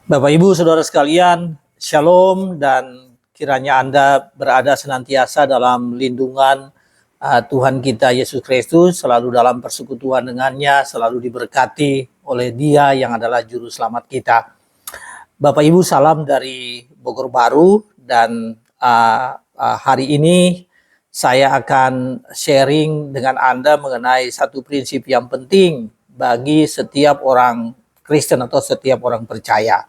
Bapak Ibu Saudara sekalian, Shalom dan kiranya Anda berada senantiasa dalam lindungan Tuhan kita Yesus Kristus, selalu dalam persekutuan dengannya, selalu diberkati oleh Dia yang adalah juru selamat kita. Bapak Ibu, salam dari Bogor Baru dan hari ini saya akan sharing dengan Anda mengenai satu prinsip yang penting bagi setiap orang Kristen atau setiap orang percaya,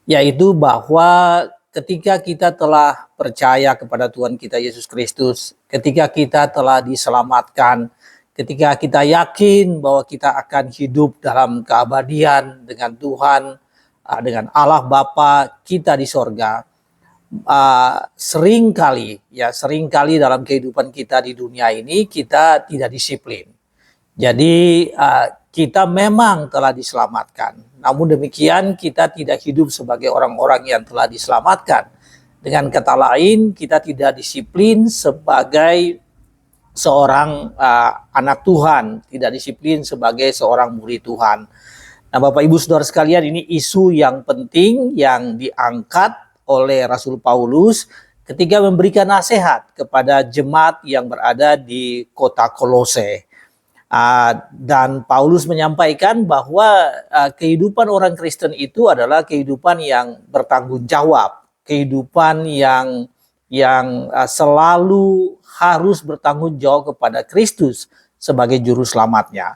yaitu bahwa ketika kita telah percaya kepada Tuhan kita Yesus Kristus, ketika kita telah diselamatkan, ketika kita yakin bahwa kita akan hidup dalam keabadian dengan Tuhan, dengan Allah Bapa kita di sorga, seringkali dalam kehidupan kita di dunia ini kita tidak disiplin. Jadi kita memang telah diselamatkan. Namun demikian kita tidak hidup sebagai orang-orang yang telah diselamatkan. Dengan kata lain, kita tidak disiplin sebagai seorang anak Tuhan, tidak disiplin sebagai seorang murid Tuhan. Nah, Bapak Ibu Saudara sekalian, ini isu yang penting yang diangkat oleh Rasul Paulus ketika memberikan nasihat kepada jemaat yang berada di kota Kolose. Dan Paulus menyampaikan bahwa kehidupan orang Kristen itu adalah kehidupan yang bertanggung jawab, kehidupan yang selalu harus bertanggung jawab kepada Kristus sebagai juru selamatnya.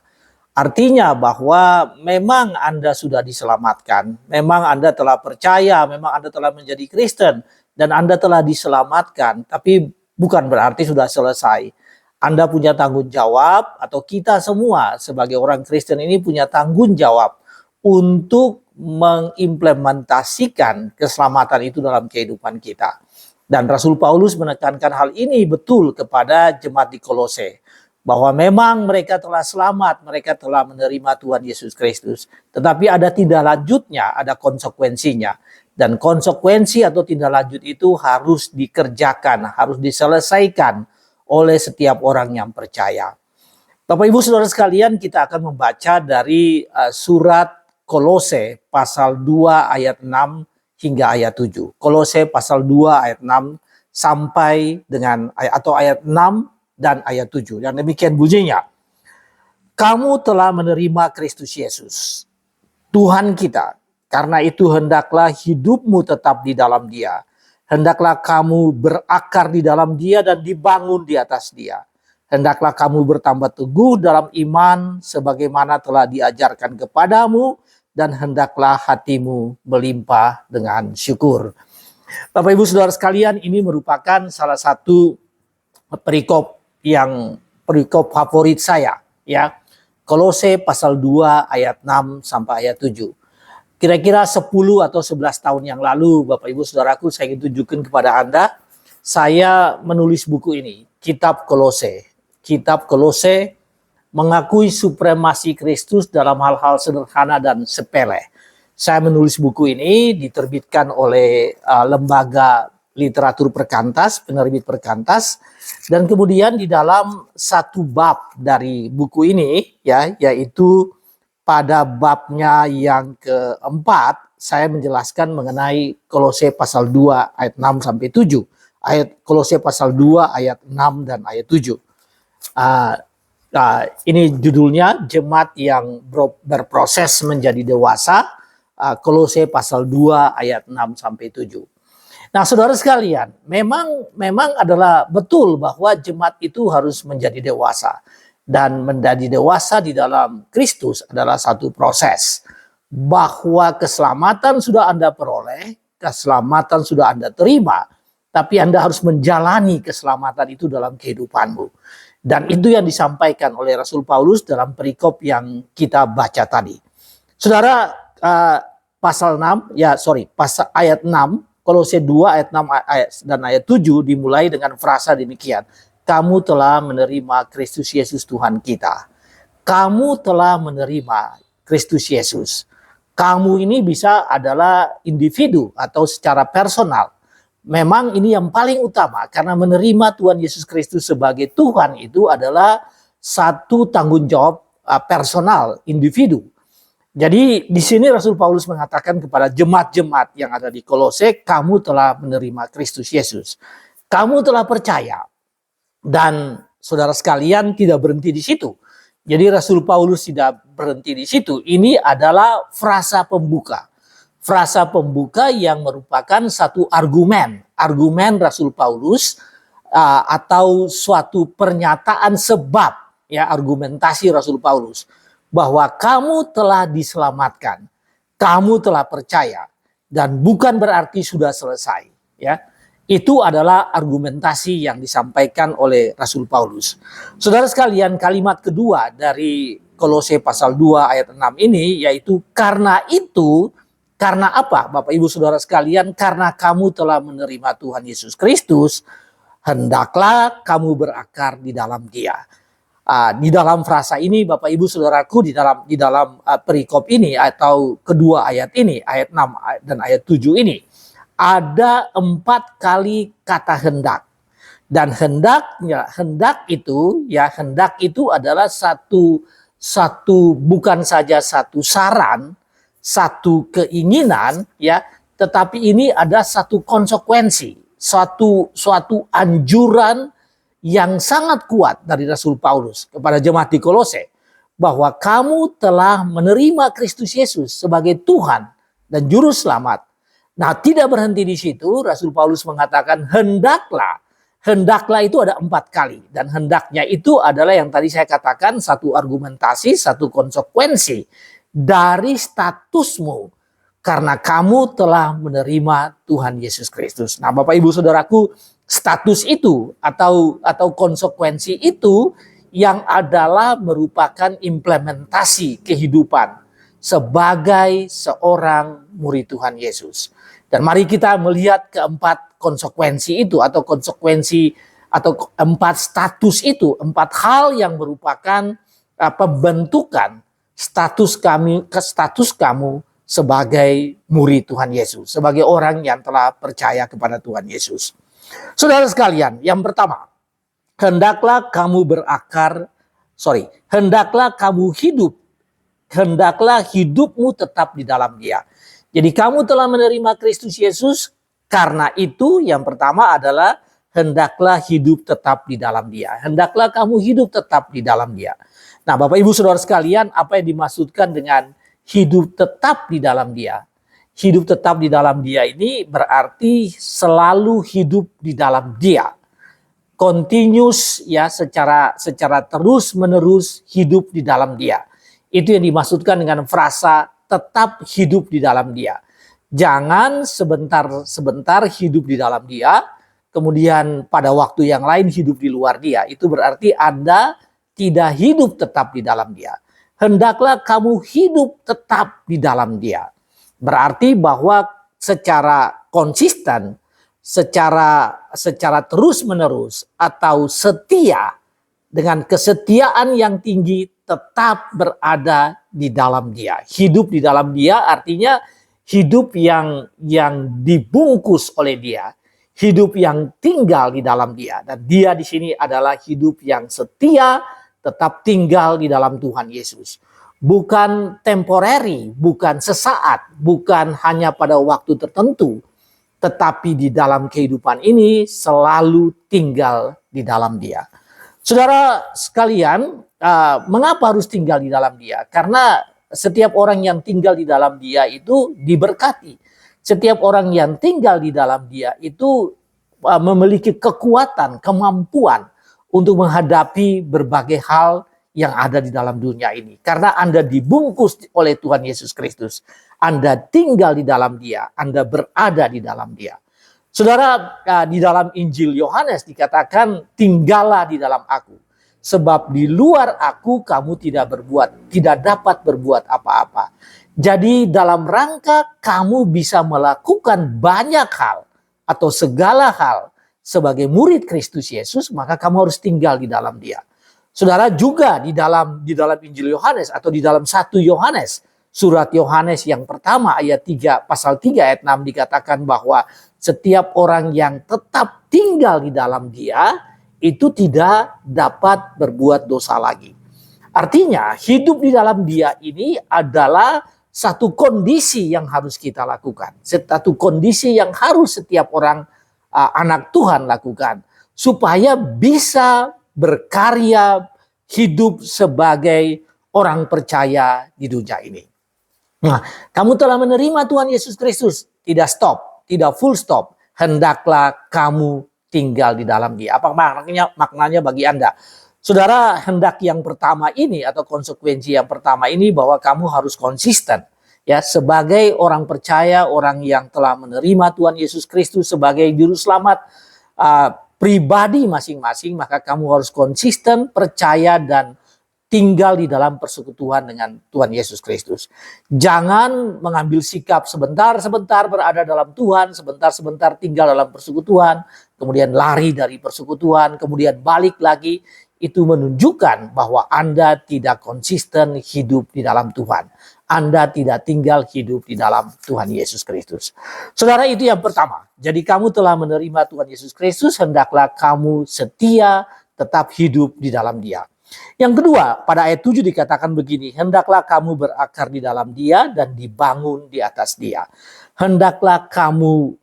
Artinya bahwa memang Anda sudah diselamatkan, memang Anda telah percaya, memang Anda telah menjadi Kristen, dan Anda telah diselamatkan, tapi bukan berarti sudah selesai. Anda punya tanggung jawab, atau kita semua sebagai orang Kristen ini punya tanggung jawab untuk mengimplementasikan keselamatan itu dalam kehidupan kita. Dan Rasul Paulus menekankan hal ini betul kepada jemaat di Kolose, bahwa memang mereka telah selamat, mereka telah menerima Tuhan Yesus Kristus. Tetapi ada tindak lanjutnya, ada konsekuensinya. Dan konsekuensi atau tindak lanjut itu harus dikerjakan, harus diselesaikan oleh setiap orang yang percaya. Bapak Ibu Saudara sekalian, kita akan membaca dari surat Kolose pasal 2 ayat 6 hingga ayat 7. Kolose pasal 2 ayat 6 sampai dengan ayat 6 dan ayat 7. Yang demikian bunyinya. Kamu telah menerima Kristus Yesus, Tuhan kita. Karena itu hendaklah hidupmu tetap di dalam Dia. Hendaklah kamu berakar di dalam Dia dan dibangun di atas Dia. Hendaklah kamu bertambah teguh dalam iman sebagaimana telah diajarkan kepadamu, dan hendaklah hatimu melimpah dengan syukur. Bapak Ibu Saudara sekalian, ini merupakan salah satu perikop favorit saya, ya. Kolose pasal 2 ayat 6 sampai ayat 7. Kira-kira 10 atau 11 tahun yang lalu, Bapak Ibu Saudaraku, saya ingin tunjukkan kepada Anda, saya menulis buku ini, Kitab Kolose. Kitab Kolose mengakui supremasi Kristus dalam hal-hal sederhana dan sepele. Saya menulis buku ini, diterbitkan oleh lembaga literatur Perkantas, penerbit Perkantas, dan kemudian di dalam satu bab dari buku ini, ya, yaitu pada babnya yang keempat, saya menjelaskan mengenai Kolose pasal 2 ayat 6 sampai 7. Kolose pasal 2 ayat 6 dan ayat 7. Ini judulnya, Jemaat yang berproses menjadi dewasa, Kolose pasal 2 ayat 6 sampai 7. Nah, saudara sekalian, memang adalah betul bahwa jemaat itu harus menjadi dewasa. Dan menjadi dewasa di dalam Kristus adalah satu proses. Bahwa keselamatan sudah Anda peroleh, keselamatan sudah Anda terima, tapi Anda harus menjalani keselamatan itu dalam kehidupanmu. Dan itu yang disampaikan oleh Rasul Paulus dalam perikop yang kita baca tadi. Saudara, pasal ayat 6, Kolose 2 ayat 6 dan ayat 7 dimulai dengan frasa demikian. Kamu telah menerima Kristus Yesus Tuhan kita. Kamu telah menerima Kristus Yesus. Kamu ini bisa adalah individu atau secara personal. Memang ini yang paling utama, karena menerima Tuhan Yesus Kristus sebagai Tuhan itu adalah satu tanggung jawab personal, individu. Jadi di sini Rasul Paulus mengatakan kepada jemaat-jemaat yang ada di Kolose, kamu telah menerima Kristus Yesus. Kamu telah percaya. Dan saudara sekalian tidak berhenti di situ. Jadi Rasul Paulus tidak berhenti di situ. Ini adalah frasa pembuka. Frasa pembuka yang merupakan satu argumen. Argumen Rasul Paulus atau suatu pernyataan sebab, ya, argumentasi Rasul Paulus bahwa kamu telah diselamatkan, kamu telah percaya, dan bukan berarti sudah selesai. Ya, itu adalah argumentasi yang disampaikan oleh Rasul Paulus. Saudara sekalian, kalimat kedua dari Kolose pasal 2 ayat 6 ini yaitu karena itu, karena apa Bapak Ibu Saudara sekalian? Karena kamu telah menerima Tuhan Yesus Kristus, hendaklah kamu berakar di dalam Dia. Di dalam frasa ini Bapak Ibu Saudaraku, di dalam perikop ini atau kedua ayat ini, ayat 6 dan ayat 7 ini, ada 4 kali kata hendak. Dan hendak itu adalah satu bukan saja satu saran, satu keinginan, ya, tetapi ini ada satu konsekuensi, suatu anjuran yang sangat kuat dari Rasul Paulus kepada jemaat di Kolose, bahwa kamu telah menerima Kristus Yesus sebagai Tuhan dan Juru Selamat. Nah, tidak berhenti di situ, Rasul Paulus mengatakan hendaklah. Hendaklah itu ada 4 kali. Dan hendaknya itu adalah yang tadi saya katakan, satu argumentasi, satu konsekuensi dari statusmu. Karena kamu telah menerima Tuhan Yesus Kristus. Nah, Bapak Ibu Saudaraku, status itu atau konsekuensi itu yang adalah merupakan implementasi kehidupan sebagai seorang murid Tuhan Yesus. Dan mari kita melihat keempat konsekuensi itu atau konsekuensi atau 4 status itu, 4 hal yang merupakan pembentukan status kamu sebagai murid Tuhan Yesus, sebagai orang yang telah percaya kepada Tuhan Yesus. Saudara sekalian, yang pertama, hendaklah hidupmu tetap di dalam Dia. Jadi kamu telah menerima Kristus Yesus, karena itu yang pertama adalah hendaklah hidup tetap di dalam Dia. Hendaklah kamu hidup tetap di dalam Dia. Nah, Bapak Ibu Saudara sekalian, apa yang dimaksudkan dengan hidup tetap di dalam Dia? Hidup tetap di dalam Dia ini berarti selalu hidup di dalam Dia. Continuous, ya, secara terus-menerus hidup di dalam Dia. Itu yang dimaksudkan dengan frasa tetap hidup di dalam Dia. Jangan sebentar hidup di dalam Dia, kemudian pada waktu yang lain hidup di luar Dia. Itu berarti Anda tidak hidup tetap di dalam Dia. Hendaklah kamu hidup tetap di dalam Dia. Berarti bahwa secara konsisten, secara terus-menerus atau setia, dengan kesetiaan yang tinggi tetap berada di dalam Dia. Hidup di dalam Dia artinya hidup yang dibungkus oleh Dia, hidup yang tinggal di dalam Dia. Dan Dia di sini adalah hidup yang setia, tetap tinggal di dalam Tuhan Yesus. Bukan temporary, bukan sesaat, bukan hanya pada waktu tertentu, tetapi di dalam kehidupan ini selalu tinggal di dalam Dia. Saudara sekalian, mengapa harus tinggal di dalam Dia? Karena setiap orang yang tinggal di dalam Dia itu diberkati. Setiap orang yang tinggal di dalam Dia itu memiliki kekuatan, kemampuan untuk menghadapi berbagai hal yang ada di dalam dunia ini. Karena Anda dibungkus oleh Tuhan Yesus Kristus. Anda tinggal di dalam Dia. Anda berada di dalam Dia. Saudara, di dalam Injil Yohanes dikatakan, tinggallah di dalam Aku. Sebab di luar Aku kamu tidak dapat berbuat apa-apa. Jadi dalam rangka kamu bisa melakukan banyak hal atau segala hal sebagai murid Kristus Yesus, maka kamu harus tinggal di dalam Dia. Saudara, juga di dalam Injil Yohanes atau di dalam 1 Yohanes, surat Yohanes yang pertama ayat 3, pasal 3 ayat 6 dikatakan bahwa setiap orang yang tetap tinggal di dalam Dia itu tidak dapat berbuat dosa lagi. Artinya hidup di dalam Dia ini adalah satu kondisi yang harus kita lakukan. Satu kondisi yang harus setiap orang anak Tuhan lakukan. Supaya bisa berkarya hidup sebagai orang percaya di dunia ini. Nah, kamu telah menerima Tuhan Yesus Kristus. Tidak stop, tidak full stop. Hendaklah kamu tinggal di dalam Dia. Apa maknanya bagi Anda? Saudara, hendak yang pertama ini atau konsekuensi yang pertama ini bahwa kamu harus konsisten. Ya, sebagai orang percaya, orang yang telah menerima Tuhan Yesus Kristus sebagai juru selamat pribadi masing-masing, maka kamu harus konsisten, percaya, dan tinggal di dalam persekutuan dengan Tuhan Yesus Kristus. Jangan mengambil sikap sebentar-sebentar berada dalam Tuhan, sebentar-sebentar tinggal dalam persekutuan, kemudian lari dari persekutuan, kemudian balik lagi. Itu menunjukkan bahwa Anda tidak konsisten hidup di dalam Tuhan. Anda tidak tinggal hidup di dalam Tuhan Yesus Kristus. Saudara, itu yang pertama. Jadi kamu telah menerima Tuhan Yesus Kristus, hendaklah kamu setia tetap hidup di dalam Dia. Yang kedua, pada ayat 7 dikatakan begini, hendaklah kamu berakar di dalam Dia dan dibangun di atas Dia. Hendaklah kamu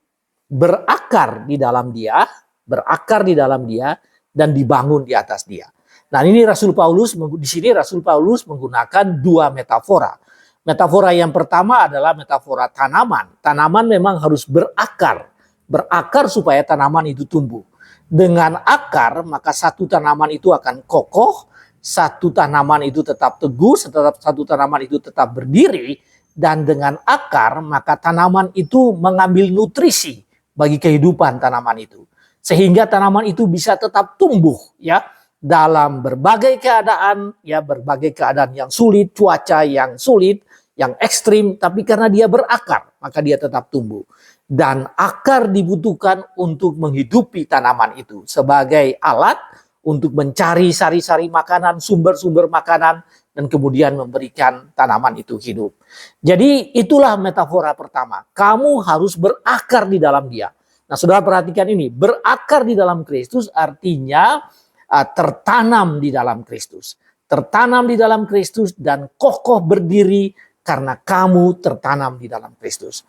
berakar di dalam Dia, dan dibangun di atas Dia. Nah, ini di sini Rasul Paulus menggunakan dua metafora. Metafora yang pertama adalah metafora tanaman. Tanaman memang harus berakar supaya tanaman itu tumbuh. Dengan akar, maka satu tanaman itu akan kokoh, satu tanaman itu tetap teguh, satu tanaman itu tetap berdiri, dan dengan akar maka tanaman itu mengambil nutrisi bagi kehidupan tanaman itu, sehingga tanaman itu bisa tetap tumbuh ya dalam berbagai keadaan yang sulit, cuaca yang sulit, yang ekstrim, tapi karena dia berakar maka dia tetap tumbuh. Dan akar dibutuhkan untuk menghidupi tanaman itu sebagai alat untuk mencari sari-sari makanan, sumber-sumber makanan, dan kemudian memberikan tanaman itu hidup. Jadi itulah metafora pertama. Kamu harus berakar di dalam Dia. Nah, saudara perhatikan ini. Berakar di dalam Kristus artinya tertanam di dalam Kristus. Tertanam di dalam Kristus dan kokoh berdiri karena kamu tertanam di dalam Kristus.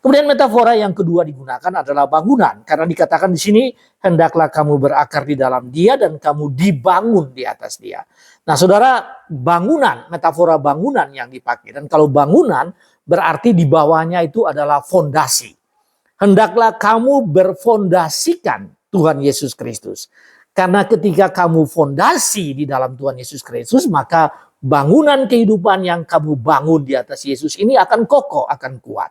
Kemudian metafora yang kedua digunakan adalah bangunan. Karena dikatakan di sini, hendaklah kamu berakar di dalam Dia dan kamu dibangun di atas Dia. Nah, saudara, bangunan, metafora bangunan yang dipakai. Dan kalau bangunan berarti di bawahnya itu adalah fondasi. Hendaklah kamu berfondasikan Tuhan Yesus Kristus. Karena ketika kamu fondasi di dalam Tuhan Yesus Kristus, maka bangunan kehidupan yang kamu bangun di atas Yesus ini akan kokoh, akan kuat.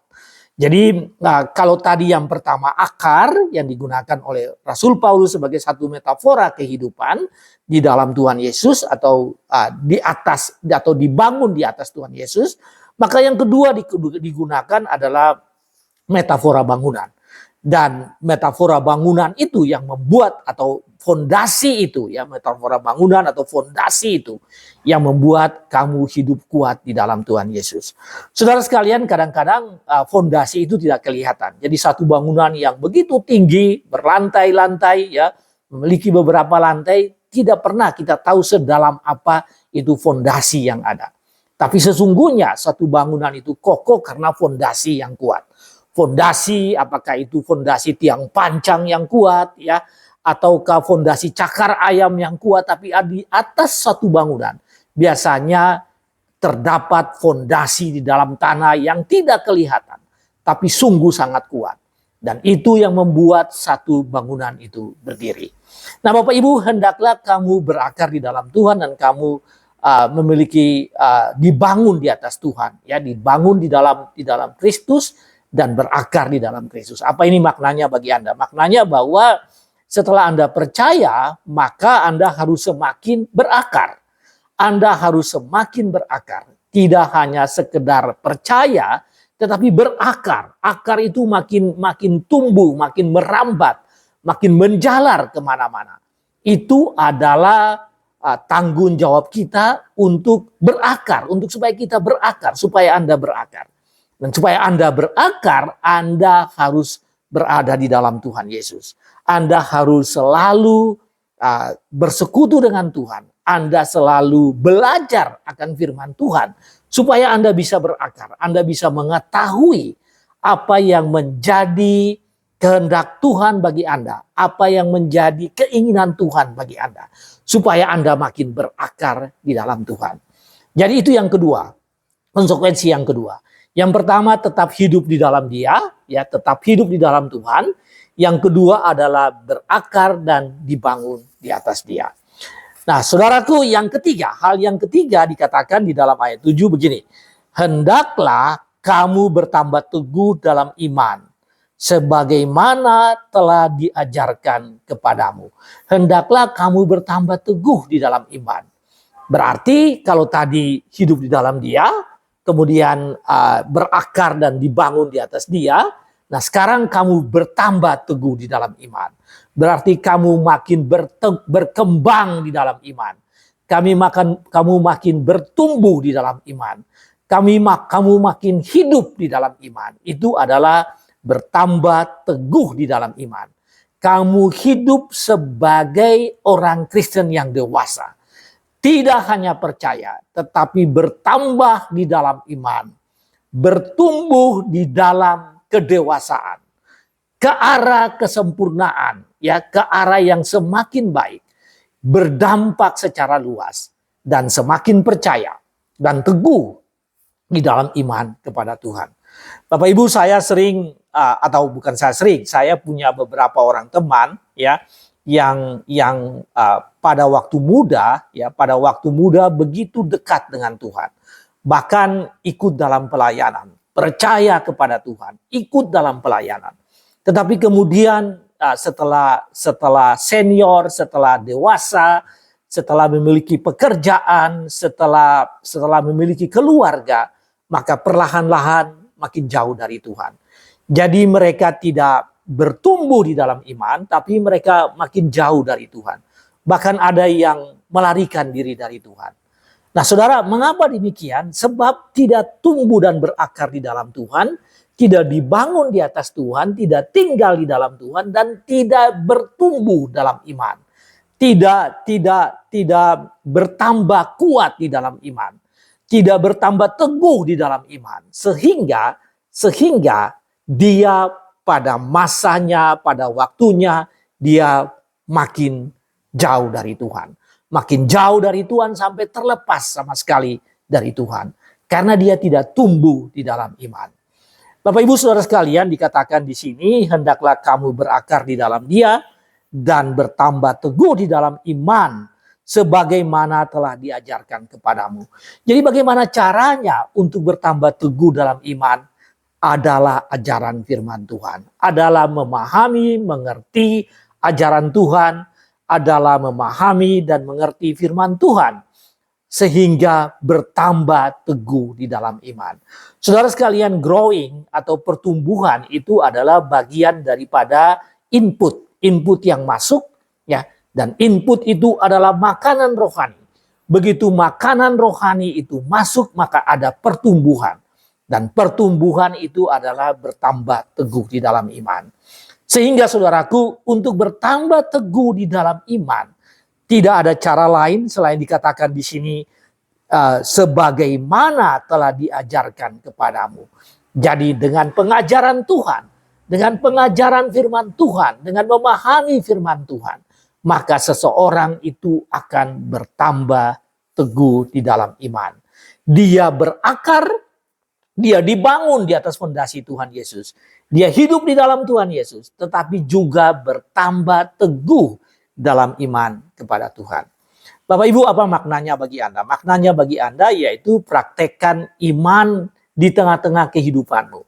Jadi kalau tadi yang pertama akar yang digunakan oleh Rasul Paulus sebagai satu metafora kehidupan di dalam Tuhan Yesus atau di atas atau dibangun di atas Tuhan Yesus, maka yang kedua digunakan adalah metafora bangunan. Dan metafora bangunan itu yang membuat atau fondasi itu ya, metafora bangunan atau fondasi itu yang membuat kamu hidup kuat di dalam Tuhan Yesus. Saudara sekalian, kadang-kadang fondasi itu tidak kelihatan. Jadi satu bangunan yang begitu tinggi, berlantai-lantai ya, memiliki beberapa lantai, tidak pernah kita tahu sedalam apa itu fondasi yang ada. Tapi sesungguhnya satu bangunan itu kokoh karena fondasi yang kuat. Fondasi, apakah itu fondasi tiang pancang yang kuat ya, ataukah fondasi cakar ayam yang kuat, tapi di atas satu bangunan biasanya terdapat fondasi di dalam tanah yang tidak kelihatan, tapi sungguh sangat kuat. Dan itu yang membuat satu bangunan itu berdiri. Nah, Bapak Ibu, hendaklah kamu berakar di dalam Tuhan dan kamu memiliki dibangun di atas Tuhan, ya, dibangun di dalam Kristus dan berakar di dalam Kristus. Apa ini maknanya bagi Anda? Maknanya bahwa setelah Anda percaya, maka Anda harus semakin berakar. Anda harus semakin berakar. Tidak hanya sekedar percaya, tetapi berakar. Akar itu makin tumbuh, makin merambat, makin menjalar kemana-mana. Itu adalah tanggung jawab kita untuk berakar, supaya kita berakar, supaya Anda berakar. Dan supaya Anda berakar, Anda harus berada di dalam Tuhan Yesus. Anda harus selalu bersekutu dengan Tuhan. Anda selalu belajar akan firman Tuhan. supaya Anda bisa berakar, Anda bisa mengetahui apa yang menjadi kehendak Tuhan bagi Anda, apa yang menjadi keinginan Tuhan bagi Anda, supaya Anda makin berakar di dalam Tuhan. Jadi itu yang kedua, konsekuensi yang kedua. Yang pertama, tetap hidup di dalam Dia, ya, tetap hidup di dalam Tuhan. Yang kedua adalah berakar dan dibangun di atas Dia. Nah, saudaraku, yang ketiga, hal yang ketiga dikatakan di dalam ayat 7 begini. Hendaklah kamu bertambah teguh dalam iman, sebagaimana telah diajarkan kepadamu. Hendaklah kamu bertambah teguh di dalam iman. Berarti kalau tadi hidup di dalam Dia, kemudian berakar dan dibangun di atas Dia, nah sekarang kamu bertambah teguh di dalam iman. Berarti kamu makin berkembang di dalam iman. Kamu makin bertumbuh di dalam iman. Kamu makin hidup di dalam iman. Itu adalah bertambah teguh di dalam iman. Kamu hidup sebagai orang Kristen yang dewasa. Tidak hanya percaya, tetapi bertambah di dalam iman. Bertumbuh di dalam kedewasaan. Ke arah kesempurnaan, ya, ke arah yang semakin baik. Berdampak secara luas. Dan semakin percaya dan teguh di dalam iman kepada Tuhan. Bapak Ibu, saya sering, atau bukan saya punya beberapa orang teman, ya, yang pada waktu muda begitu dekat dengan Tuhan. Bahkan ikut dalam pelayanan, percaya kepada Tuhan, ikut dalam pelayanan. Tetapi kemudian setelah senior, setelah dewasa, setelah memiliki pekerjaan, setelah memiliki keluarga, maka perlahan-lahan makin jauh dari Tuhan. Jadi mereka tidak bertumbuh di dalam iman, tapi mereka makin jauh dari Tuhan. Bahkan ada yang melarikan diri dari Tuhan. Nah saudara, mengapa demikian? Sebab tidak tumbuh dan berakar di dalam Tuhan, tidak dibangun di atas Tuhan, tidak tinggal di dalam Tuhan, dan tidak bertumbuh dalam iman. Tidak bertambah kuat di dalam iman. Tidak bertambah teguh di dalam iman. Sehingga dia pada masanya, pada waktunya, dia makin jauh dari Tuhan. Makin jauh dari Tuhan sampai terlepas sama sekali dari Tuhan. Karena dia tidak tumbuh di dalam iman. Bapak Ibu Saudara sekalian, dikatakan di sini, hendaklah kamu berakar di dalam Dia dan bertambah teguh di dalam iman sebagaimana telah diajarkan kepadamu. Jadi bagaimana caranya untuk bertambah teguh dalam iman? Adalah ajaran firman Tuhan. Adalah memahami, mengerti ajaran Tuhan. Adalah memahami dan mengerti firman Tuhan. Sehingga bertambah teguh di dalam iman. Saudara sekalian, growing atau pertumbuhan itu adalah bagian daripada input. Input yang masuk, ya, dan input itu adalah makanan rohani. Begitu makanan rohani itu masuk, maka ada pertumbuhan. Dan pertumbuhan itu adalah bertambah teguh di dalam iman. Sehingga saudaraku, untuk bertambah teguh di dalam iman, tidak ada cara lain selain dikatakan di sini, sebagaimana telah diajarkan kepadamu. Jadi dengan pengajaran Tuhan, dengan pengajaran firman Tuhan, dengan memahami firman Tuhan, maka seseorang itu akan bertambah teguh di dalam iman. Dia berakar, dia dibangun di atas fondasi Tuhan Yesus. Dia hidup di dalam Tuhan Yesus, tetapi juga bertambah teguh dalam iman kepada Tuhan. Bapak Ibu, apa maknanya bagi Anda? Maknanya bagi Anda yaitu praktekkan iman di tengah-tengah kehidupanmu.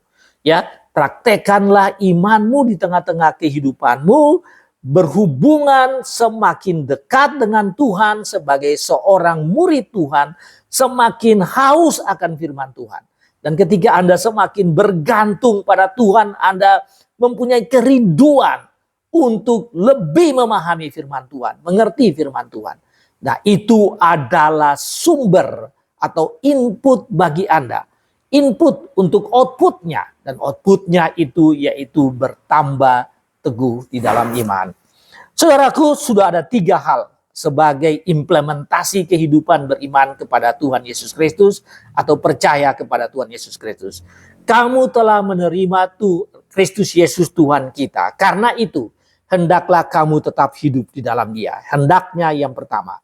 Ya, praktekkanlah imanmu di tengah-tengah kehidupanmu, berhubungan semakin dekat dengan Tuhan sebagai seorang murid Tuhan, semakin haus akan firman Tuhan. Dan ketika Anda semakin bergantung pada Tuhan, Anda mempunyai kerinduan untuk lebih memahami firman Tuhan, mengerti firman Tuhan. Nah, itu adalah sumber atau input bagi Anda. Input untuk outputnya. Dan outputnya itu yaitu bertambah teguh di dalam iman. Saudaraku, sudah ada 3 hal sebagai implementasi kehidupan beriman kepada Tuhan Yesus Kristus atau percaya kepada Tuhan Yesus Kristus. Kamu telah menerima Kristus Yesus Tuhan kita. Karena itu, hendaklah kamu tetap hidup di dalam Dia. Hendaknya yang pertama.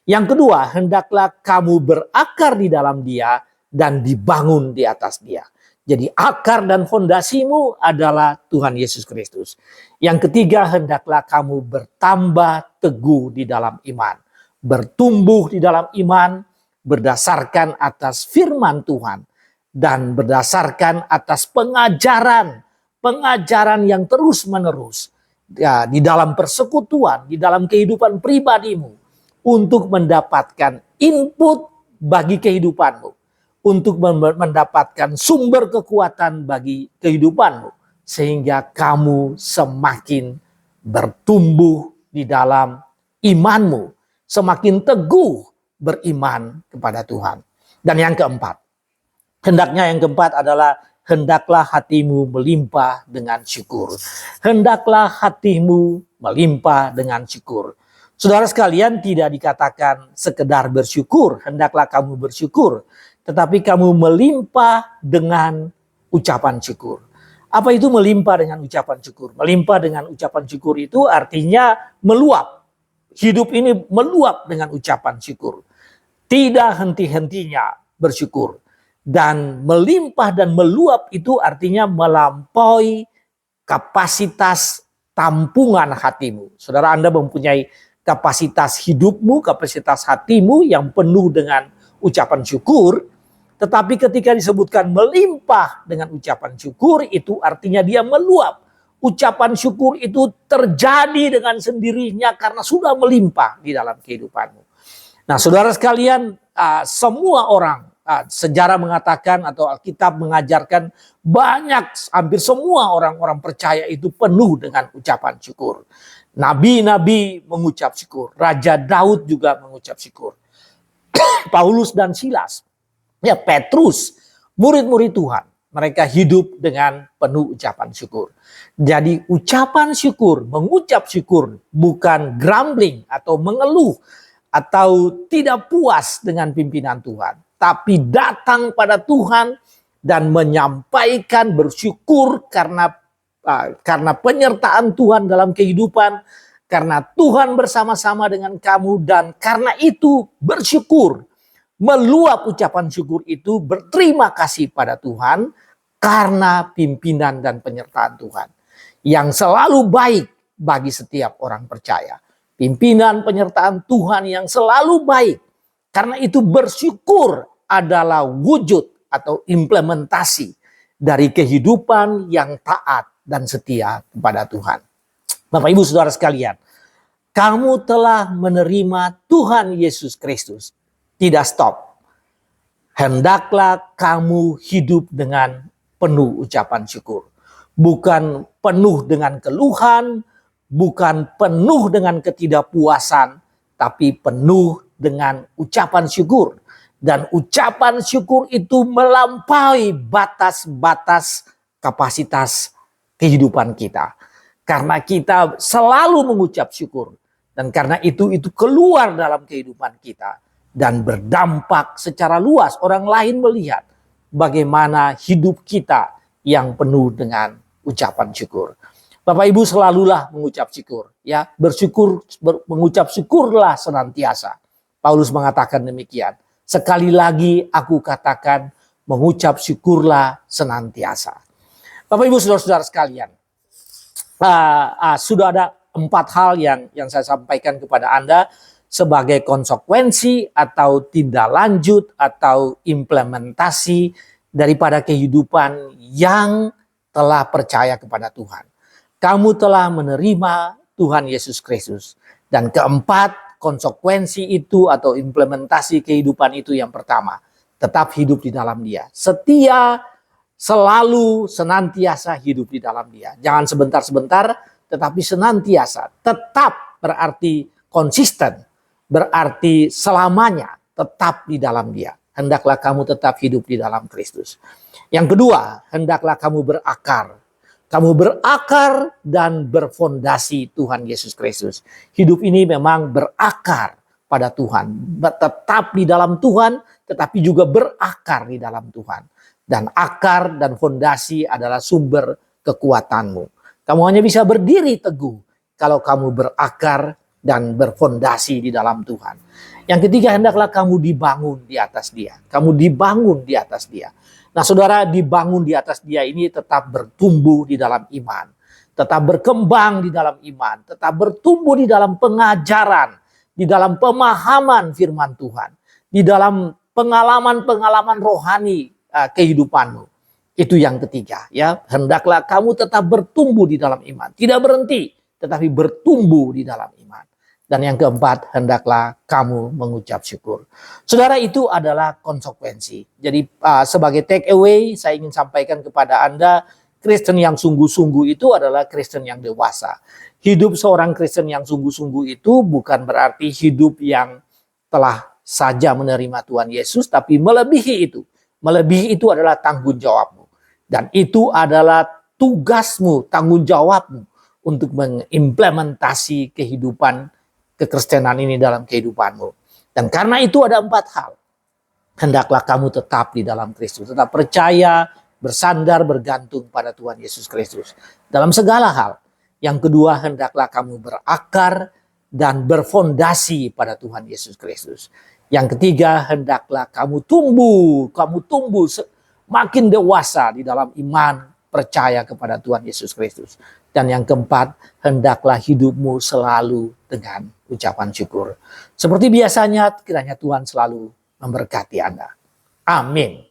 Yang kedua, hendaklah kamu berakar di dalam Dia dan dibangun di atas Dia. Jadi akar dan fondasimu adalah Tuhan Yesus Kristus. Yang ketiga, hendaklah kamu bertambah teguh di dalam iman. Bertumbuh di dalam iman berdasarkan atas firman Tuhan. Dan berdasarkan atas pengajaran yang terus menerus. Ya, di dalam persekutuan, di dalam kehidupan pribadimu. Untuk mendapatkan input bagi kehidupanmu. Untuk mendapatkan sumber kekuatan bagi kehidupanmu. Sehingga kamu semakin bertumbuh di dalam imanmu. Semakin teguh beriman kepada Tuhan. Dan yang keempat. Yang keempat adalah hendaklah hatimu melimpah dengan syukur. Hendaklah hatimu melimpah dengan syukur. Saudara sekalian, tidak dikatakan sekedar bersyukur. Hendaklah kamu bersyukur. Tetapi kamu melimpah dengan ucapan syukur. Apa itu melimpah dengan ucapan syukur? Melimpah dengan ucapan syukur itu artinya meluap. Hidup ini meluap dengan ucapan syukur. Tidak henti-hentinya bersyukur. Dan melimpah dan meluap itu artinya melampaui kapasitas tampungan hatimu. Saudara, Anda mempunyai kapasitas hidupmu, kapasitas hatimu yang penuh dengan ucapan syukur. Tetapi ketika disebutkan melimpah dengan ucapan syukur, itu artinya dia meluap. Ucapan syukur itu terjadi dengan sendirinya karena sudah melimpah di dalam kehidupanmu. Nah, saudara sekalian, semua orang, sejarah mengatakan atau Alkitab mengajarkan hampir semua orang-orang percaya itu penuh dengan ucapan syukur. Nabi-nabi mengucap syukur. Raja Daud juga mengucap syukur. Paulus dan Silas. Ya, Petrus, murid-murid Tuhan, mereka hidup dengan penuh ucapan syukur. Jadi ucapan syukur, mengucap syukur bukan grumbling atau mengeluh atau tidak puas dengan pimpinan Tuhan. Tapi datang pada Tuhan dan menyampaikan bersyukur karena penyertaan Tuhan dalam kehidupan. Karena Tuhan bersama-sama dengan kamu dan karena itu bersyukur. Meluap ucapan syukur itu berterima kasih pada Tuhan karena pimpinan dan penyertaan Tuhan. Yang selalu baik bagi setiap orang percaya. Pimpinan penyertaan Tuhan yang selalu baik. Karena itu bersyukur adalah wujud atau implementasi dari kehidupan yang taat dan setia kepada Tuhan. Bapak Ibu Saudara sekalian, kamu telah menerima Tuhan Yesus Kristus. Tidak stop. Hendaklah kamu hidup dengan penuh ucapan syukur. Bukan penuh dengan keluhan, bukan penuh dengan ketidakpuasan, tapi penuh dengan ucapan syukur. Dan ucapan syukur itu melampaui batas-batas kapasitas kehidupan kita. Karena kita selalu mengucap syukur. Dan karena itu keluar dalam kehidupan kita. Dan berdampak secara luas. Orang lain melihat bagaimana hidup kita yang penuh dengan ucapan syukur. Bapak Ibu selalulah mengucap syukur. Ya, mengucap syukurlah senantiasa. Paulus mengatakan demikian. Sekali lagi aku katakan mengucap syukurlah senantiasa. Bapak Ibu saudara-saudara sekalian. Sudah ada 4 hal yang saya sampaikan kepada Anda sebagai konsekuensi atau tindak lanjut atau implementasi daripada kehidupan yang telah percaya kepada Tuhan. Kamu telah menerima Tuhan Yesus Kristus. Dan keempat, konsekuensi itu atau implementasi kehidupan itu yang pertama, tetap hidup di dalam Dia. Setia, selalu, senantiasa hidup di dalam Dia. Jangan sebentar-sebentar, tetapi senantiasa. Tetap berarti konsisten. Berarti selamanya tetap di dalam Dia. Hendaklah kamu tetap hidup di dalam Kristus. Yang kedua, hendaklah kamu berakar. Kamu berakar dan berfondasi Tuhan Yesus Kristus. Hidup ini memang berakar pada Tuhan. Tetap di dalam Tuhan, tetapi juga berakar di dalam Tuhan. Dan akar dan fondasi adalah sumber kekuatanmu. Kamu hanya bisa berdiri teguh kalau kamu berakar dan berfondasi di dalam Tuhan. Yang ketiga, hendaklah kamu dibangun di atas Dia. Kamu dibangun di atas Dia. Nah, saudara, dibangun di atas Dia ini tetap bertumbuh di dalam iman, tetap berkembang di dalam iman, tetap bertumbuh di dalam pengajaran, di dalam pemahaman firman Tuhan, di dalam pengalaman-pengalaman rohani kehidupanmu. Itu yang ketiga, ya. Hendaklah kamu tetap bertumbuh di dalam iman, tidak berhenti, tetapi bertumbuh di dalam iman. Dan yang keempat, hendaklah kamu mengucap syukur. Saudara, itu adalah konsekuensi. Jadi sebagai take away, saya ingin sampaikan kepada Anda, Kristen yang sungguh-sungguh itu adalah Kristen yang dewasa. Hidup seorang Kristen yang sungguh-sungguh itu bukan berarti hidup yang telah saja menerima Tuhan Yesus, tapi melebihi itu. Melebihi itu adalah tanggung jawabmu. Dan itu adalah tugasmu, tanggung jawabmu untuk mengimplementasi kehidupan kekristenan ini dalam kehidupanmu. Dan karena itu ada 4 hal. Hendaklah kamu tetap di dalam Kristus. Tetap percaya, bersandar, bergantung pada Tuhan Yesus Kristus. Dalam segala hal. Yang kedua, hendaklah kamu berakar dan berfondasi pada Tuhan Yesus Kristus. Yang ketiga, hendaklah kamu tumbuh. Kamu tumbuh makin dewasa di dalam iman, percaya kepada Tuhan Yesus Kristus. Dan yang keempat, hendaklah hidupmu selalu dengan ucapan syukur. Seperti biasanya, kiranya Tuhan selalu memberkati Anda. Amin.